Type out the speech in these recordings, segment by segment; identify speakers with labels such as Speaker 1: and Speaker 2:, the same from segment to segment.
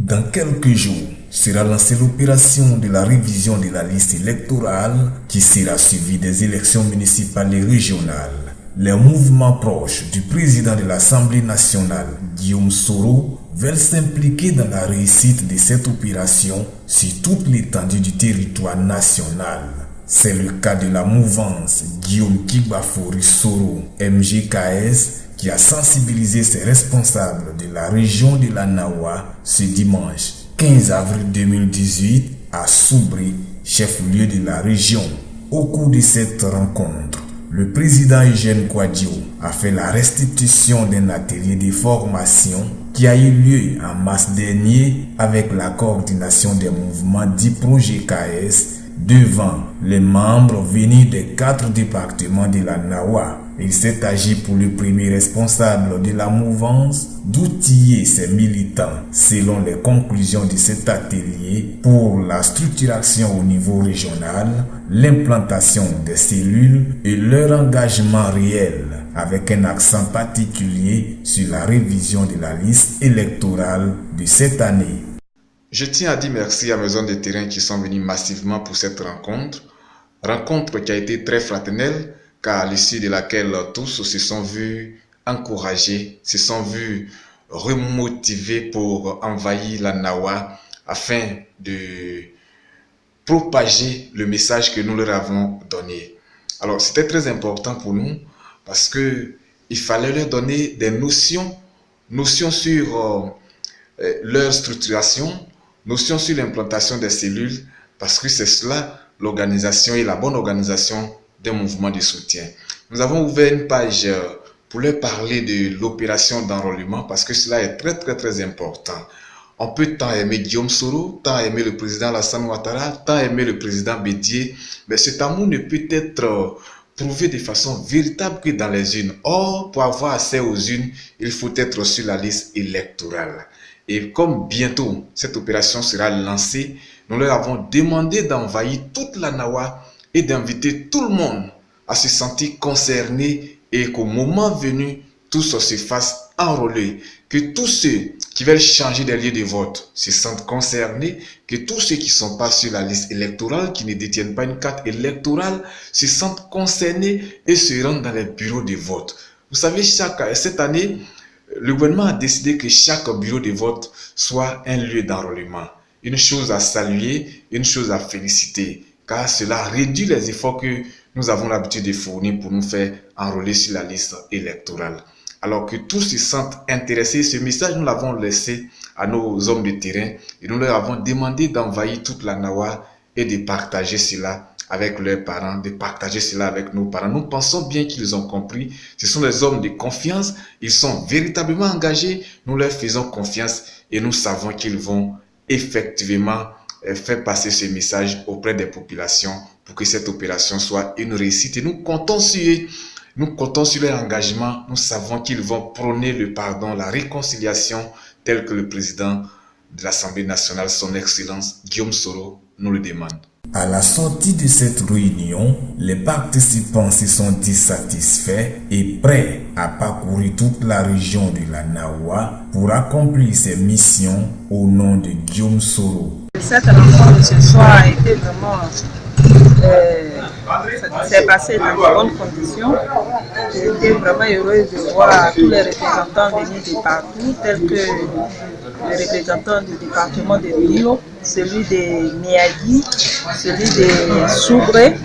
Speaker 1: Dans quelques jours, sera lancée l'opération de la révision de la liste électorale qui sera suivie des élections municipales et régionales. Les mouvements proches du président de l'Assemblée nationale, Guillaume Soro, veulent s'impliquer dans la réussite de cette opération sur toute l'étendue du territoire national. C'est le cas de la mouvance Guillaume Kibafori Soro, MGKS, qui a sensibilisé ses responsables de la région de la Nawa ce dimanche 15 avril 2018 à Soubri, chef-lieu de la région. Au cours de cette rencontre, le président Eugène Kouadio a fait la restitution d'un atelier de formation qui a eu lieu en mars dernier avec la coordination des mouvements dits Projet KS devant les membres venus des 4 départements de la Nawa. Il s'est agi pour le premier responsable de la mouvance d'outiller ses militants selon les conclusions de cet atelier pour la structuration au niveau régional, l'implantation des cellules et leur engagement réel avec un accent particulier sur la révision de la liste électorale de cette année.
Speaker 2: Je tiens à dire merci à mes hommes de terrain qui sont venus massivement pour cette rencontre qui a été très fraternelle, car à l'issue de laquelle tous se sont vus encouragés, se sont vus remotivés pour envahir la Nawa afin de propager le message que nous leur avons donné. Alors c'était très important pour nous parce que il fallait leur donner des notions sur leur structuration, notions sur l'implantation des cellules, parce que c'est cela l'organisation et la bonne organisation d'un mouvement de soutien. Nous avons ouvert une page pour leur parler de l'opération d'enrôlement parce que cela est très important. On peut tant aimer Guillaume Soro, tant aimer le président Alassane Ouattara, tant aimer le président Bédié, mais cet amour ne peut être prouvé de façon véritable que dans les urnes. Or, pour avoir accès aux urnes, il faut être sur la liste électorale. Et comme bientôt cette opération sera lancée, nous leur avons demandé d'envahir toute la Nawa et d'inviter tout le monde à se sentir concerné et qu'au moment venu, tous se fassent enrôler. Que tous ceux qui veulent changer des lieux de vote se sentent concernés. Que tous ceux qui ne sont pas sur la liste électorale, qui ne détiennent pas une carte électorale, se sentent concernés et se rendent dans les bureaux de vote. Vous savez, cette année, le gouvernement a décidé que chaque bureau de vote soit un lieu d'enrôlement. Une chose à saluer, une chose à féliciter, car cela réduit les efforts que nous avons l'habitude de fournir pour nous faire enrôler sur la liste électorale. Alors que tous se sentent intéressés, ce message nous l'avons laissé à nos hommes de terrain et nous leur avons demandé d'envahir toute la Nawa et de partager cela avec leurs parents, de partager cela avec nos parents. Nous pensons bien qu'ils ont compris. Ce sont des hommes de confiance, ils sont véritablement engagés, nous leur faisons confiance et nous savons qu'ils vont effectivement faire passer ce message auprès des populations pour que cette opération soit une réussite. Et nous comptons sur eux, nous comptons sur leur engagement. Nous savons qu'ils vont prôner le pardon, la réconciliation, tel que le président de l'Assemblée nationale, son Excellence Guillaume Soro, nous le demande.
Speaker 1: À la sortie de cette réunion, les participants se sont dit satisfaits et prêts à parcourir toute la région de la Nawa pour accomplir ses missions au nom de Guillaume Soro.
Speaker 3: Cette rencontre de ce soir a été vraiment s'est passé dans de bonnes conditions. J'étais vraiment heureuse de voir tous les représentants venus de partout, tels que les représentants du département de Rio, celui de Miyagi, celui de Soubré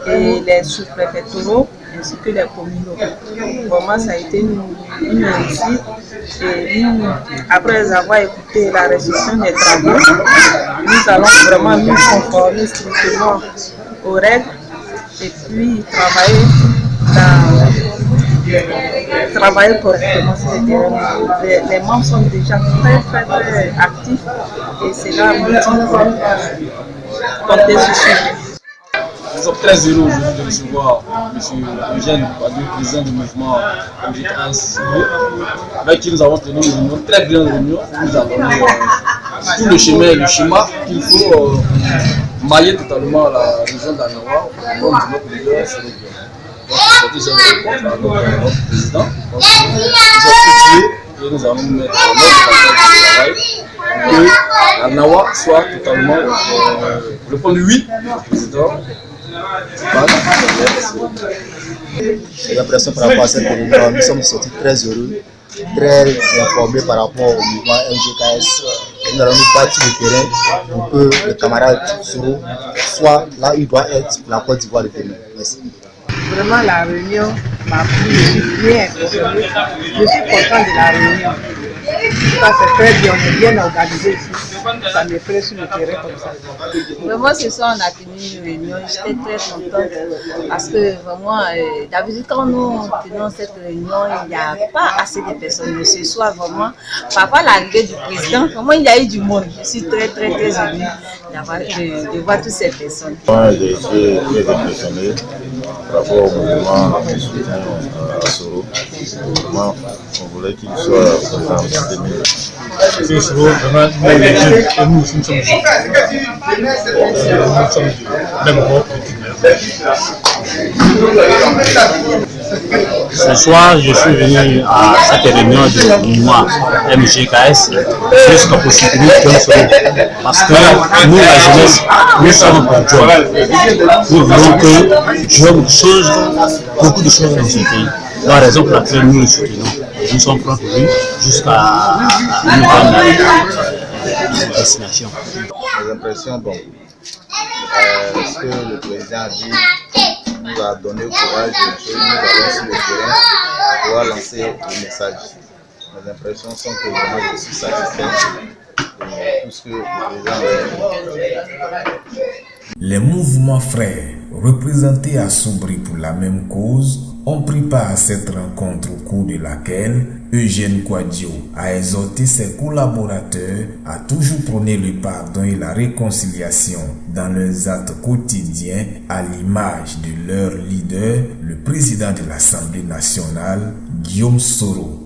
Speaker 3: et les sous-préfectoraux, ainsi que les communaux. Vraiment, ça a été une réussite. Et après avoir écouté la restitution des travaux, nous allons vraiment nous conformer strictement aux règles et puis travailler correctement sur le terrain. Les membres sont déjà très actifs et c'est là où nous compter sur ça.
Speaker 4: Nous sommes très heureux aujourd'hui de recevoir M. Eugène Kouadio, président du mouvement MGKS, avec qui nous avons tenu une réunion, très grande réunion, où nous avons donné tout le schéma qu'il faut mailler totalement la région d'Anawa au nom de notre leader sénégalais. Donc, c'est cette rencontre avec notre président. Donc, nous avons structuré et nous allons nous mettre en œuvre de travail que la Nawa soit totalement le point de vue du président.
Speaker 5: J'ai l'impression par rapport à cette réunion, nous sommes sortis très heureux, très informés par rapport au mouvement MGKS. Nous allons nous battre sur le terrain pour que les camarades Soro soient là où ils doivent être pour la Côte d'Ivoire de demain. Merci.
Speaker 3: Vraiment, la réunion m'a plu, je suis bien impressionné. Je suis content de la réunion. Ça, c'est très bien, on est bien organisé ici. Ça me plaît sur le terrain comme ça.
Speaker 6: Vraiment, ce soir, on a tenu une réunion. J'étais très contente parce que vraiment, d'habitude, quand nous tenons cette réunion, il n'y a pas assez de personnes. Mais ce soir, vraiment, par rapport à l'arrivée du président, vraiment, il y a eu du monde. Je suis très émue de voir toutes ces personnes.
Speaker 7: Moi, j'ai été très impressionné par rapport au mouvement de soutien à Soro. Vraiment, on voulait qu'il soit présent en 2000.
Speaker 8: C'est Soro, vraiment, et nous sommes jeunes. Nous sommes même groupe. Ce soir, je suis venu à cette réunion du mouvement MGKS juste pour soutenir Soro. Parce que nous, la jeunesse, nous sommes pour Dieu. Nous voulons que Dieu change beaucoup de choses dans ce pays. C'est la raison pour laquelle nous le soutenons. Nous sommes prêts pour lui jusqu'à une nouvelle destination.
Speaker 5: Les impressions, bon, ce que le président a dit nous a donné le courage et nous allons sur le terrain pour pouvoir lancer le message. Les impressions sont que vraiment je suis satisfait de tout ce que le président a dit.
Speaker 1: Les mouvements frères, représentés à Sobri pour la même cause, ont pris part à cette rencontre au cours de laquelle Eugène Kouadio a exhorté ses collaborateurs à toujours prôner le pardon et la réconciliation dans leurs actes quotidiens à l'image de leur leader, le président de l'Assemblée nationale, Guillaume Soro.